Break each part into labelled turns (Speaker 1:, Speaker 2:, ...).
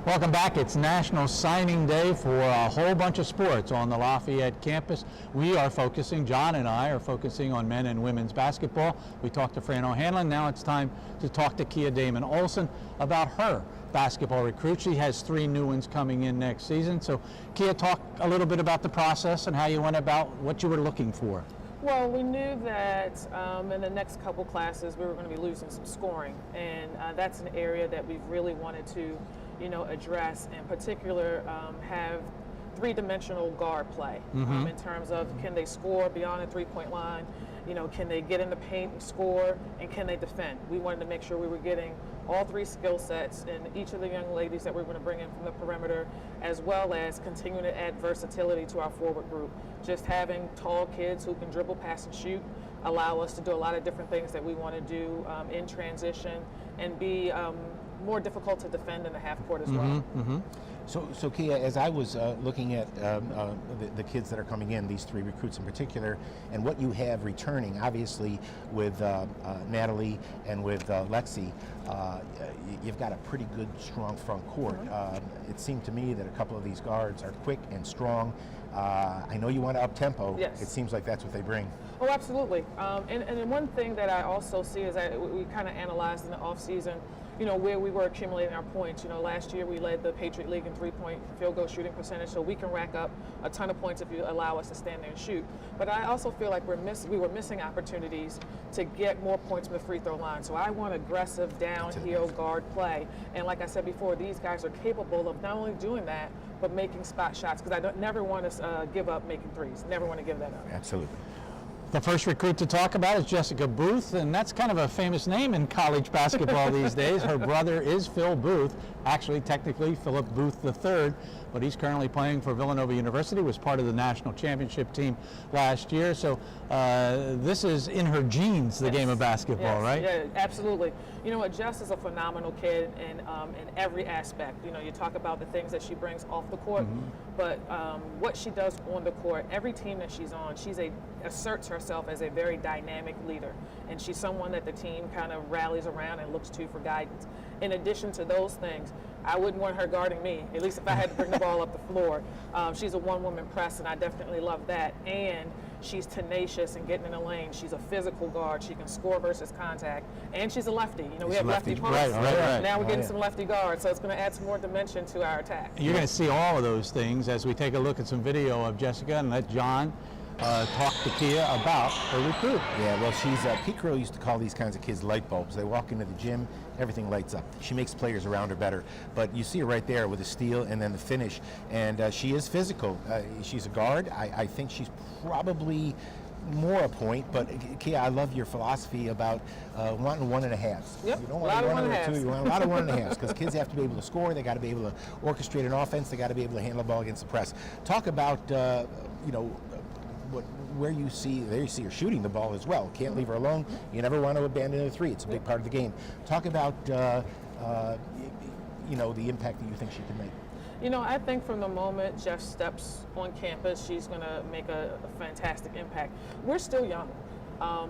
Speaker 1: Welcome back. It's National Signing Day for a whole bunch of sports on the Lafayette campus. We are focusing, John and I are focusing on men and women's basketball. We talked to Fran O'Hanlon. Now it's time to talk to Kia Damon-Olson about her basketball recruit. She has 3 new ones coming in next season. So Kia, talk a little bit about the process and how you went about what you were looking for.
Speaker 2: Well, we knew that in the next couple classes we were going to be losing some scoring, and that's an area that we've really wanted to address, in particular have 3-dimensional guard play in terms of can they score beyond the 3-point line, can they get in the paint and score, and can they defend. We wanted to make sure we were getting all 3 skill sets in each of the young ladies that we're going to bring in from the perimeter, as well as continuing to add versatility to our forward group. Just having tall kids who can dribble, pass, and shoot allow us to do a lot of different things that we want to do in transition and be more difficult to defend in the half court as well.
Speaker 3: So Kia, as I was looking at the kids that are coming in, these 3 recruits in particular, and what you have returning, obviously with Natalie and with Lexi, you've got a pretty good, strong front court. It seemed to me that a couple of these guards are quick and strong. I know you want to up-tempo.
Speaker 2: Yes.
Speaker 3: It seems like that's what they bring.
Speaker 2: Oh, absolutely. And one thing that I also see is that we kind of analyzed in the off-season, where we were accumulating our points. Last year we led the Patriot League in 3-point field goal shooting percentage, so we can rack up a ton of points if you allow us to stand there and shoot. But I also feel like we were missing opportunities to get more points from the free throw line. So I want aggressive downhill guard play. And like I said before, these guys are capable of not only doing that, but making spot shots, because I never want to give up making threes. Never want to give that up.
Speaker 3: Absolutely.
Speaker 1: The first recruit to talk about is Jessica Booth, and that's kind of a famous name in college basketball these days. Her brother is Phil Booth, actually technically Philip Booth III, but he's currently playing for Villanova University, was part of the national championship team last year. So this is in her genes, the game of basketball, right?
Speaker 2: Yeah, absolutely. You know what, Jess is a phenomenal kid in every aspect. You talk about the things that she brings off the court, but what she does on the court, every team that she's on, asserts herself as a very dynamic leader, and she's someone that the team kind of rallies around and looks to for guidance. In addition to those things, I wouldn't want her guarding me, at least if I had to bring the ball up the floor. She's a one-woman press, and I definitely love that. And she's tenacious and getting in the lane. She's a physical guard. She can score versus contact, and she's a lefty. We have lefty posts.
Speaker 1: Right.
Speaker 2: Now we're getting some lefty guards, so it's going to add some more dimension to our attack.
Speaker 1: You're going to see all of those things as we take a look at some video of Jessica and let John talk to Kia about her recruit.
Speaker 3: Yeah, well, she's Pete Carroll used to call these kinds of kids light bulbs. They walk into the gym, everything lights up. She makes players around her better. But you see her right there with the steal and then the finish, and she is physical. She's a guard. I think she's probably more a point, but Kia, I love your philosophy about wanting 1.5s.
Speaker 2: Yep,
Speaker 3: you don't want 1 or 2, you want a lot of 1.5s, because kids have to be able to score, they got to be able to orchestrate an offense, they got to be able to handle the ball against the press. Talk about, where you see her shooting the ball as well. Can't leave her alone. You never want to abandon a 3. It's a big part of the game. Talk about the impact that you think she can make.
Speaker 2: I think from the moment Jeff steps on campus, she's going to make a fantastic impact. We're still young,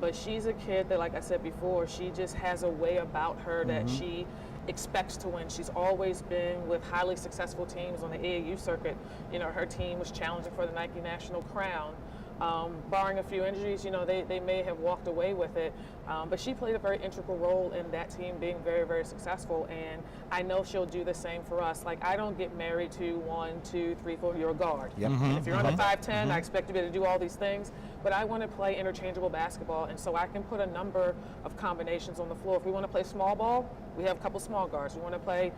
Speaker 2: but she's a kid that, like I said before, she just has a way about her that she expects to win. She's always been with highly successful teams on the AAU circuit. Her team was challenging for the Nike National Crown. Barring a few injuries, they may have walked away with it, but she played a very integral role in that team being very, very successful, and I know she'll do the same for us. Like, I don't get married to 1, 2, 3, 4, you're a guard.
Speaker 3: Yep.
Speaker 2: If you're under 5'10", I expect you to be able to do all these things, but I want to play interchangeable basketball, and so I can put a number of combinations on the floor. If we want to play small ball, we have a couple small guards. We want to play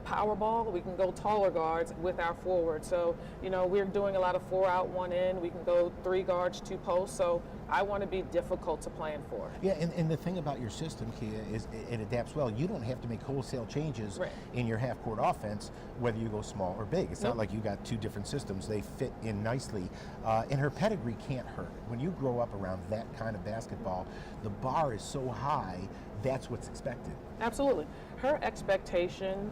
Speaker 2: power ball, we can go taller guards with our forward. So, we're doing a lot of 4 out, 1 in. We can go 3 guards, 2 posts. So I want to be difficult to plan for.
Speaker 3: Yeah, and the thing about your system, Kia, is it adapts well. You don't have to make wholesale changes in your half-court offense, whether you go small or big. It's not like you got 2 different systems. They fit in nicely. And her pedigree can't hurt. When you grow up around that kind of basketball, the bar is so high, that's what's expected.
Speaker 2: Absolutely. Her expectation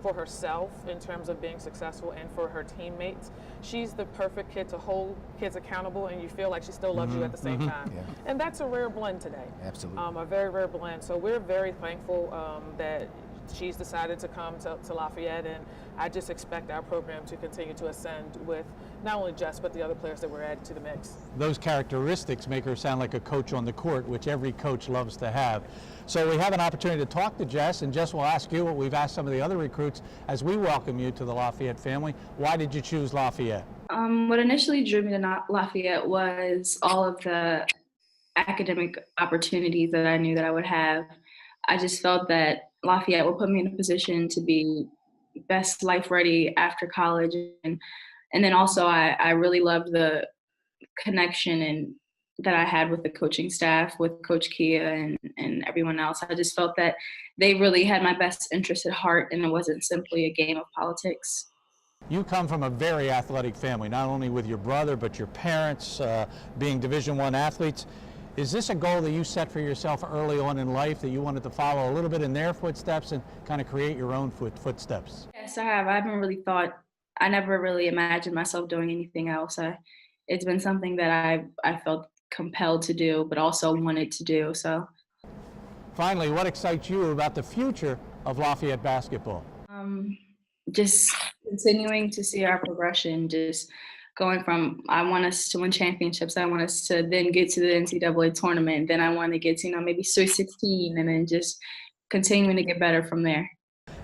Speaker 2: for herself in terms of being successful and for her teammates, she's the perfect kid to hold kids accountable, and you feel like she still loves you at the same time.
Speaker 3: Yeah.
Speaker 2: And that's a rare blend today.
Speaker 3: Absolutely.
Speaker 2: A very rare blend. So we're very thankful that she's decided to come to Lafayette, and I just expect our program to continue to ascend with not only Jess, but the other players that we're adding to the mix.
Speaker 1: Those characteristics make her sound like a coach on the court, which every coach loves to have. So we have an opportunity to talk to Jess, and Jess will ask you what we've asked some of the other recruits as we welcome you to the Lafayette family. Why did you choose Lafayette?
Speaker 4: What initially drew me to Lafayette was all of the academic opportunities that I knew that I would have. I just felt that Lafayette would put me in a position to be best life ready after college. And then also I really loved the connection and that I had with the coaching staff, with Coach Kia and everyone else. I just felt that they really had my best interest at heart, and it wasn't simply a game of politics.
Speaker 1: You come from a very athletic family, not only with your brother, but your parents being Division I athletes. Is this a goal that you set for yourself early on in life, that you wanted to follow a little bit in their footsteps and kind of create your own footsteps?
Speaker 4: Yes, I have. I haven't really thought, I never really imagined myself doing anything else. It's been something that I felt compelled to do, but also wanted to do. So,
Speaker 1: finally, what excites you about the future of Lafayette basketball?
Speaker 4: Just continuing to see our progression, just going from, I want us to win championships, I want us to then get to the NCAA tournament, then I want to get to, maybe Sweet 16, and then just continuing to get better from there.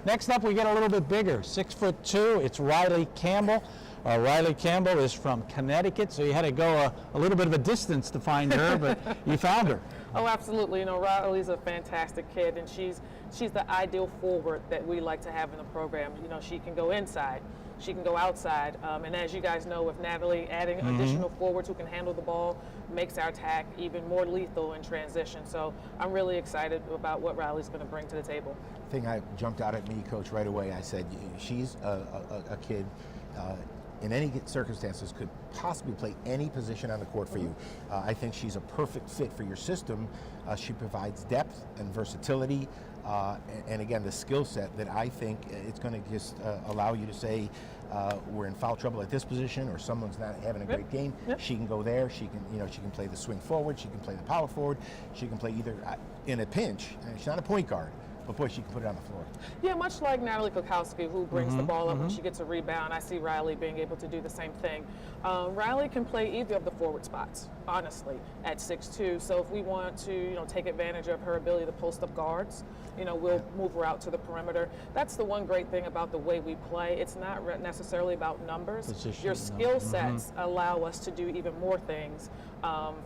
Speaker 1: Next up, we get a little bit bigger, 6'2". It's Riley Campbell. Riley Campbell is from Connecticut, so you had to go a little bit of a distance to find her, but you found her.
Speaker 2: Oh, absolutely. Riley's a fantastic kid, and she's the ideal forward that we like to have in the program. She can go inside, she can go outside, and as you guys know, with Natalie adding additional forwards who can handle the ball makes our attack even more lethal in transition. So I'm really excited about what Riley's going to bring to the table.
Speaker 3: The thing that jumped out at me, Coach, right away, I said, she's a kid in any circumstances could possibly play any position on the court for you. I think she's a perfect fit for your system. She provides depth and versatility, and again, the skill set that I think it's going to just allow you to say, we're in foul trouble at this position, or someone's not having a great game. She can go there. She can, she can play the swing forward. She can play the power forward. She can play either in a pinch. And she's not a point guard, but boy, she can put it on the floor.
Speaker 2: Yeah, much like Natalie Kokowski, who brings the ball up when she gets a rebound. I see Riley being able to do the same thing. Riley can play either of the forward spots, honestly, at 6'2". So if we want to, take advantage of her ability to post up guards, we'll move her out to the perimeter. That's the one great thing about the way we play. It's not necessarily about numbers. Your skill sets allow us to do even more things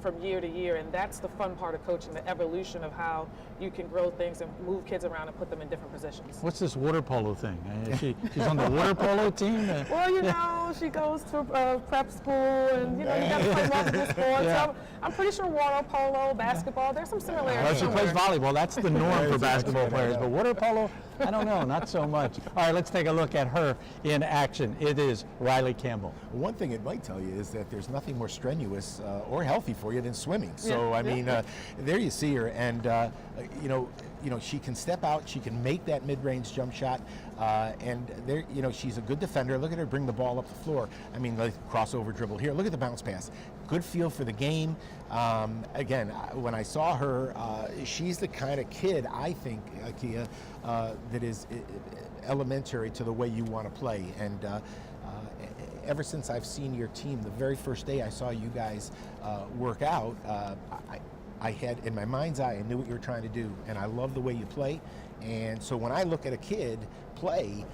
Speaker 2: from year to year, and that's the fun part of coaching, the evolution of how you can grow things and move kids around and put them in different positions.
Speaker 1: What's this water polo thing? She's on the water polo team?
Speaker 2: Well, she goes to prep school, and you got to play multiple sports. So I'm pretty sure water polo, basketball, there's some similarities.
Speaker 1: Well, she plays volleyball. That's the norm for basketball players, but water polo, I don't know, not so much. All right, let's take a look at her in action. It is Riley Campbell.
Speaker 3: One thing it might tell you is that there's nothing more strenuous or healthy for you than swimming. So I mean, there you see her, and she can step out, she can make that mid-range jump shot, and there, she's a good defender. Look at her bring the ball up the floor. I mean, like crossover dribble here. Look at the bounce pass. Good feel for the game. Again, when I saw her, she's the kind of kid, I think, Kia, that is elementary to the way you want to play. And ever since I've seen your team, the very first day I saw you guys work out, I had, in my mind's eye, I knew what you were trying to do, and I love the way you play. And so when I look at a kid play,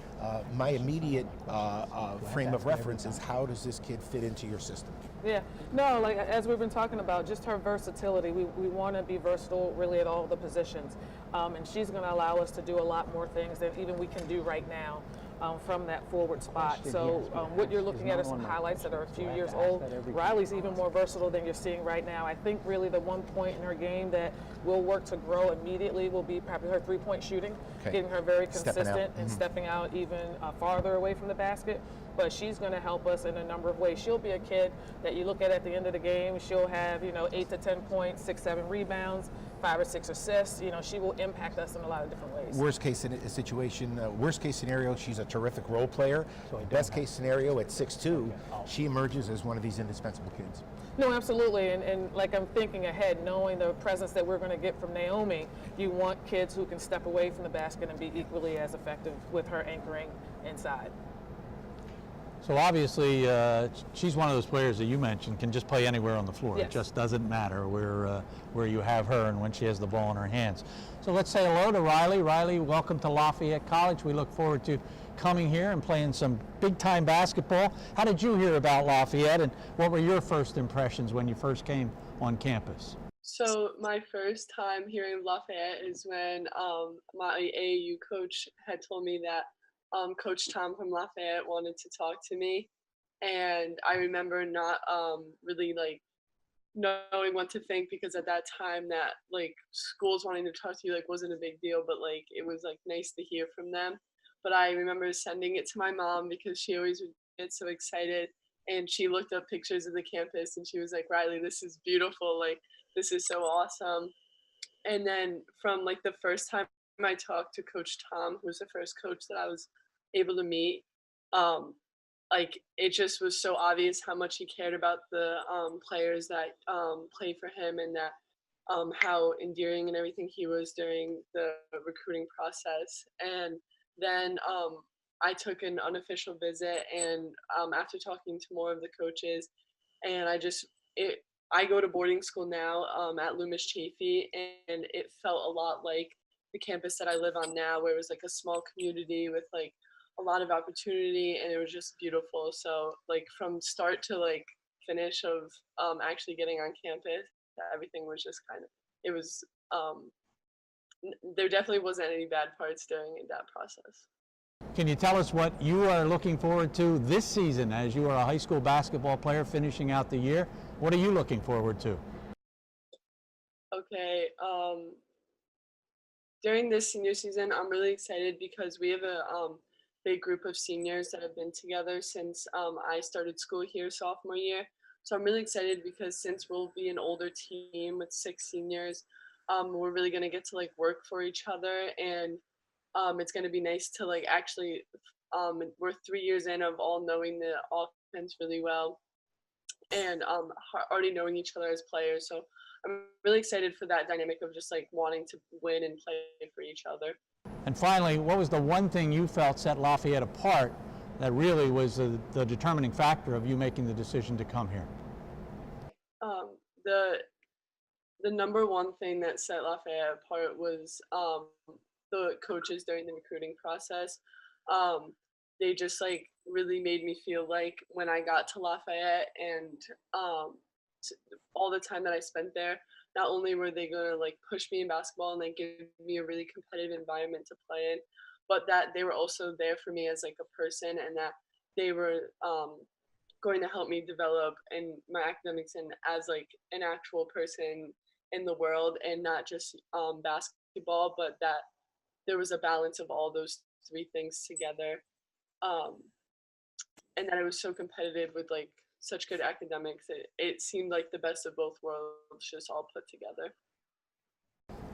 Speaker 3: my immediate frame of reference is, how does this kid fit into your system?
Speaker 2: Yeah, no, like as we've been talking about, just her versatility. We want to be versatile really at all the positions. And she's going to allow us to do a lot more things than even we can do right now from that forward spot. So what you're looking at are some highlights that are a few years old. Riley's even more versatile than you're seeing right now. I think really the one point in her game that will work to grow immediately will be probably her three-point shooting, getting her very consistent and stepping out even farther away from the basket. But she's going to help us in a number of ways. She'll be a kid that you look at the end of the game. She'll have 8 to 10 points, 6, 7 rebounds, 5 or 6 assists. You know, she will impact us in a lot of different ways.
Speaker 3: Worst case scenario, she's a terrific role player. Best case scenario, at 6'2", she emerges as one of these indispensable kids.
Speaker 2: No, absolutely, and like I'm thinking ahead, knowing the presence that we're going to get from Naomi, you want kids who can step away from the basket and be equally as effective with her anchoring inside.
Speaker 1: So obviously, she's one of those players that you mentioned can just play anywhere on the floor.
Speaker 2: Yes.
Speaker 1: It just doesn't matter where you have her and when she has the ball in her hands. So let's say hello to Riley. Riley, welcome to Lafayette College. We look forward to coming here and playing some big-time basketball. How did you hear about Lafayette, and what were your first impressions when you first came on campus?
Speaker 5: So my first time hearing of Lafayette is when my AAU coach had told me that Coach Tom from Lafayette wanted to talk to me, and I remember not really like knowing what to think, because at that time that like schools wanting to talk to you like wasn't a big deal, but like it was like nice to hear from them. But I remember sending it to my mom because she always would get so excited, and she looked up pictures of the campus and she was like, Riley, this is beautiful, like this is so awesome. And then from like the first time I talked to Coach Tom, who was the first coach that I was able to meet, like it just was so obvious how much he cared about the players that played for him, and that how endearing and everything he was during the recruiting process. And then I took an unofficial visit, and after talking to more of the coaches, and I go to boarding school now at Loomis Chafee, and it felt a lot like the campus that I live on now, where it was like a small community with like a lot of opportunity, and it was just beautiful. So like from start to like finish of actually getting on campus, everything was just kind of, it was, there definitely wasn't any bad parts during that process.
Speaker 1: Can you tell us what you are looking forward to this season as you are a high school basketball player finishing out the year? What are you looking forward to?
Speaker 5: Okay, during this senior season, I'm really excited because we have a big group of seniors that have been together since I started school here sophomore year. So I'm really excited because since we'll be an older team with 6 seniors, we're really going to get to like work for each other, and it's going to be nice to like actually, we're 3 years in of all knowing the offense really well, and already knowing each other as players. So I'm really excited for that dynamic of just like wanting to win and play for each other.
Speaker 1: And finally, what was the one thing you felt set Lafayette apart that really was the determining factor of you making the decision to come here?
Speaker 5: The number one thing that set Lafayette apart was the coaches during the recruiting process. They just like really made me feel like when I got to Lafayette, and all the time that I spent there, not only were they going to like push me in basketball and like give me a really competitive environment to play in, but that they were also there for me as like a person, and that they were going to help me develop in my academics and as like an actual person in the world, and not just basketball, but that there was a balance of all those 3 things together, and that it was so competitive with like such good academics. It seemed like the best of both worlds just all put together.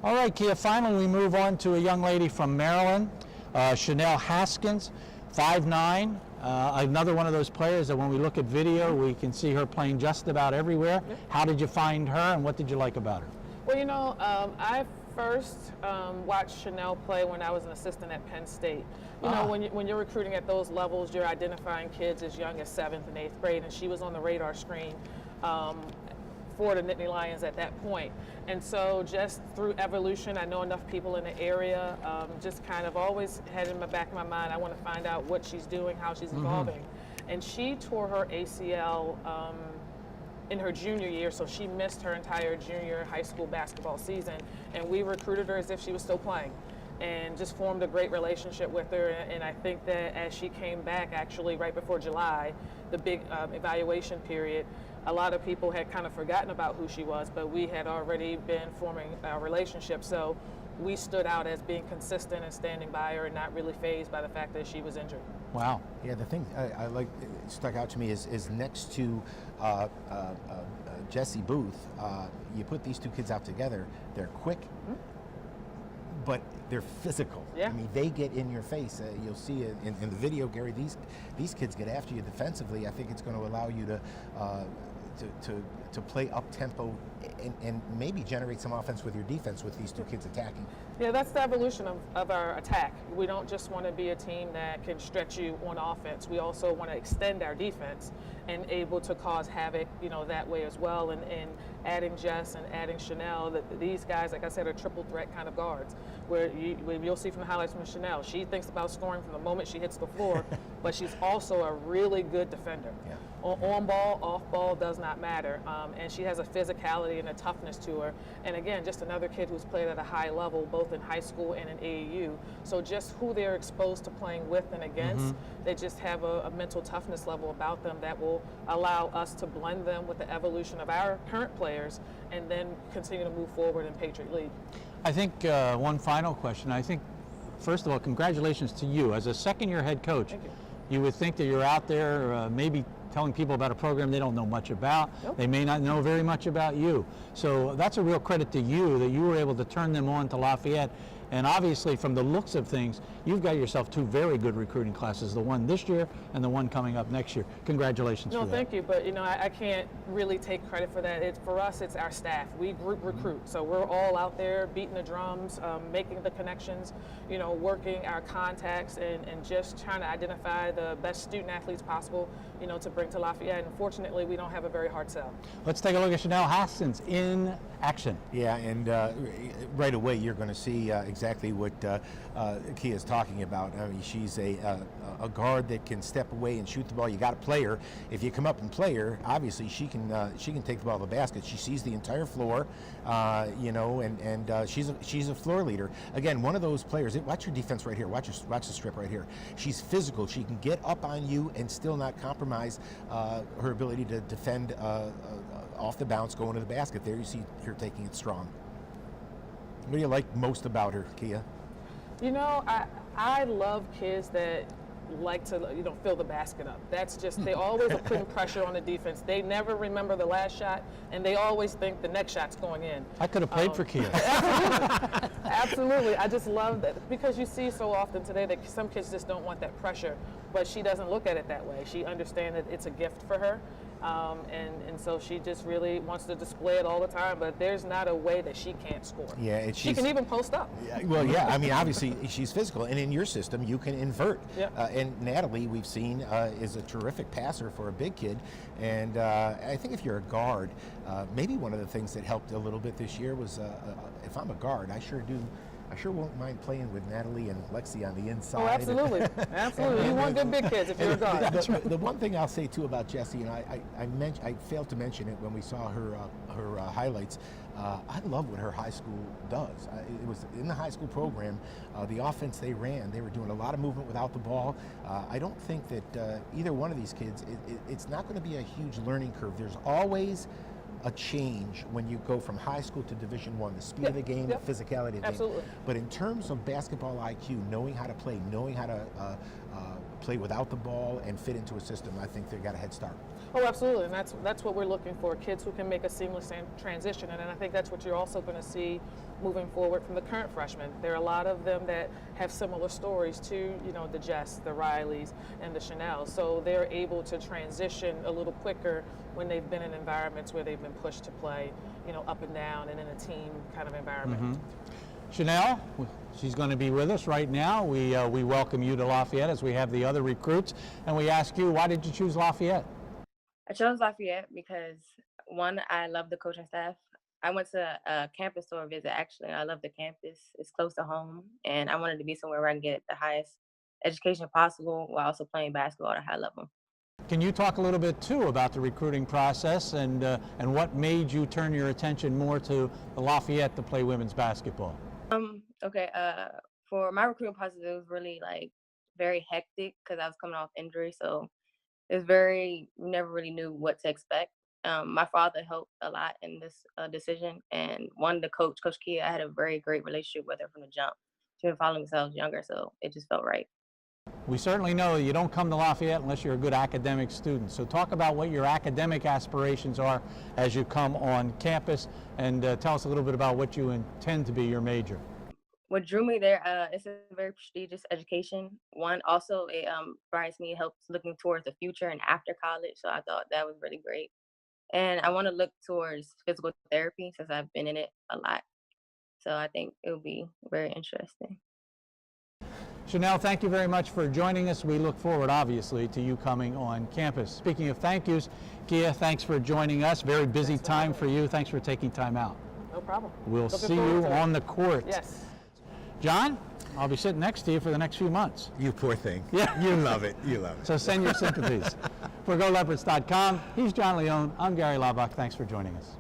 Speaker 1: All right, Kia, finally we move on to a young lady from Maryland, Chanelle Haskins, 5'9", another one of those players that when we look at video, we can see her playing just about everywhere. Yep. How did you find her, and what did you like about her?
Speaker 2: Well, you know, I first watched Chanelle play when I was an assistant at Penn State. You know, when you're recruiting at those levels, you're identifying kids as young as 7th and 8th grade, and she was on the radar screen for the Nittany Lions at that point. And so just through evolution, I know enough people in the area, just kind of always had in the back of my mind, I want to find out what she's doing, how she's evolving. And she tore her ACL in her junior year, so she missed her entire junior high school basketball season, and we recruited her as if she was still playing, and just formed a great relationship with her. And I think that as she came back, actually right before July, the big evaluation period, a lot of people had kind of forgotten about who she was, but we had already been forming a relationship, so we stood out as being consistent and standing by her and not really fazed by the fact that she was injured.
Speaker 1: Wow.
Speaker 3: Yeah, the thing I like stuck out to me is next to Jesse Booth, you put these two kids out together. They're quick, but they're physical.
Speaker 2: Yeah.
Speaker 3: I mean, they get in your face. You'll see it in the video, Gary. These kids get after you defensively. I think it's going to allow you to play up tempo and maybe generate some offense with your defense with these two kids attacking.
Speaker 2: Yeah, that's the evolution of our attack. We don't just want to be a team that can stretch you on offense. We also want to extend our defense and able to cause havoc, that way as well. And adding Jess and adding Chanelle, these guys, like I said, are triple threat kind of guards. Where you'll see from the highlights from Chanelle, she thinks about scoring from the moment she hits the floor, but she's also a really good defender.
Speaker 3: Yeah.
Speaker 2: On ball, off ball, does not matter. And she has a physicality and a toughness to her. And again, just another kid who's played at a high level, both in high school and in AAU. So just who they're exposed to playing with and against, they just have a mental toughness level about them that will allow us to blend them with the evolution of our current players and then continue to move forward in Patriot League.
Speaker 1: I think one final question. I think, first of all, congratulations to you. As a second-year head coach,
Speaker 2: Thank you.
Speaker 1: You would think that you're out there maybe telling people about a program they don't know much about.
Speaker 2: Nope.
Speaker 1: They may not know very much about you. So that's a real credit to you that you were able to turn them on to Lafayette. And obviously, from the looks of things, you've got yourself two very good recruiting classes, the one this year and the one coming up next year. Congratulations for that.
Speaker 2: No, thank you, but I can't really take credit for that. For us, it's our staff. We group recruit, so we're all out there beating the drums, making the connections, working our contacts, and just trying to identify the best student athletes possible, to bring to Lafayette. And fortunately, we don't have a very hard sell.
Speaker 1: Let's take a look at Chanelle Haskins in action.
Speaker 3: Yeah, and right away you're going to see exactly what Kia is talking about. I mean, she's a guard that can step away and shoot the ball. You got to play her. If you come up and play her, obviously she can take the ball to the basket. She sees the entire floor, and she's a floor leader. Again, one of those players. Watch your defense right here. Watch the strip right here. She's physical. She can get up on you and still not compromise her ability to defend off the bounce, going to the basket. There you see her taking it strong. What do you like most about her, Kia?
Speaker 2: I love kids that like to fill the basket up. That's just, they always are putting pressure on the defense. They never remember the last shot, and they always think the next shot's going in.
Speaker 1: I could have played for Kia.
Speaker 2: Absolutely. Absolutely. I just love that, because you see so often today that some kids just don't want that pressure, but she doesn't look at it that way. She understands that it's a gift for her. And so she just really wants to display it all the time, but there's not a way that she can't score.
Speaker 3: Yeah,
Speaker 2: she can even post up.
Speaker 3: Yeah, well, yeah, I mean, obviously she's physical, and in your system you can invert.
Speaker 2: Yep.
Speaker 3: And Natalie, we've seen, is a terrific passer for a big kid, and I think if you're a guard, maybe one of the things that helped a little bit this year was if I'm a guard, I sure won't mind playing with Natalie and Lexi on the inside.
Speaker 2: Oh, absolutely. Absolutely. You want good big kids if you're a guard.
Speaker 3: The one thing I'll say, too, about Jessie, and I failed to mention it when we saw her highlights, I love what her high school does. It was in the high school program, the offense they ran, they were doing a lot of movement without the ball. I don't think that either one of these kids, it's not going to be a huge learning curve. There's always a change when you go from high school to Division I, the speed of the game, the physicality of the
Speaker 2: Absolutely.
Speaker 3: game. But in terms of basketball IQ, knowing how to play, knowing how to play without the ball and fit into a system, I think they've got a head start.
Speaker 2: Oh, absolutely, and that's what we're looking for, kids who can make a seamless transition, and I think that's what you're also going to see moving forward from the current freshmen. There are a lot of them that have similar stories to, the Jess, the Rileys, and the Chanelle, so they're able to transition a little quicker when they've been in environments where they've been pushed to play, up and down and in a team kind of environment.
Speaker 1: Chanelle, she's going to be with us right now. We welcome you to Lafayette as we have the other recruits, and we ask you, why did you choose Lafayette?
Speaker 6: I chose Lafayette because, one, I love the coaching staff. I went to a campus store visit, actually. I love the campus. It's close to home, and I wanted to be somewhere where I can get the highest education possible while also playing basketball at a high level.
Speaker 1: Can you talk a little bit, too, about the recruiting process and what made you turn your attention more to Lafayette to play women's basketball?
Speaker 6: Okay, for my recruiting process, it was really, very hectic because I was coming off injury, so it's never really knew what to expect. My father helped a lot in this decision, and Coach Kia, I had a very great relationship with her from the jump. She been following me since I was younger, so it just felt right.
Speaker 1: We certainly know you don't come to Lafayette unless you're a good academic student. So talk about what your academic aspirations are as you come on campus, and tell us a little bit about what you intend to be your major.
Speaker 6: What drew me there, it's a very prestigious education. One, also it provides me helps looking towards the future and after college. So I thought that was really great. And I want to look towards physical therapy since I've been in it a lot. So I think it will be very interesting.
Speaker 1: Chanelle, thank you very much for joining us. We look forward, obviously, to you coming on campus. Speaking of thank yous, Kia, thanks for joining us. Very busy time for you. Thanks for taking time out.
Speaker 2: No problem.
Speaker 1: We'll
Speaker 2: Looking
Speaker 1: see
Speaker 2: forward
Speaker 1: you
Speaker 2: to it.
Speaker 1: on the court.
Speaker 2: Yes.
Speaker 1: John, I'll be sitting next to you for the next few months.
Speaker 7: You poor thing.
Speaker 1: Yeah.
Speaker 7: You love it. You love it.
Speaker 1: So send your sympathies. For GoLeopards.com, he's John Leone. I'm Gary Laubach. Thanks for joining us.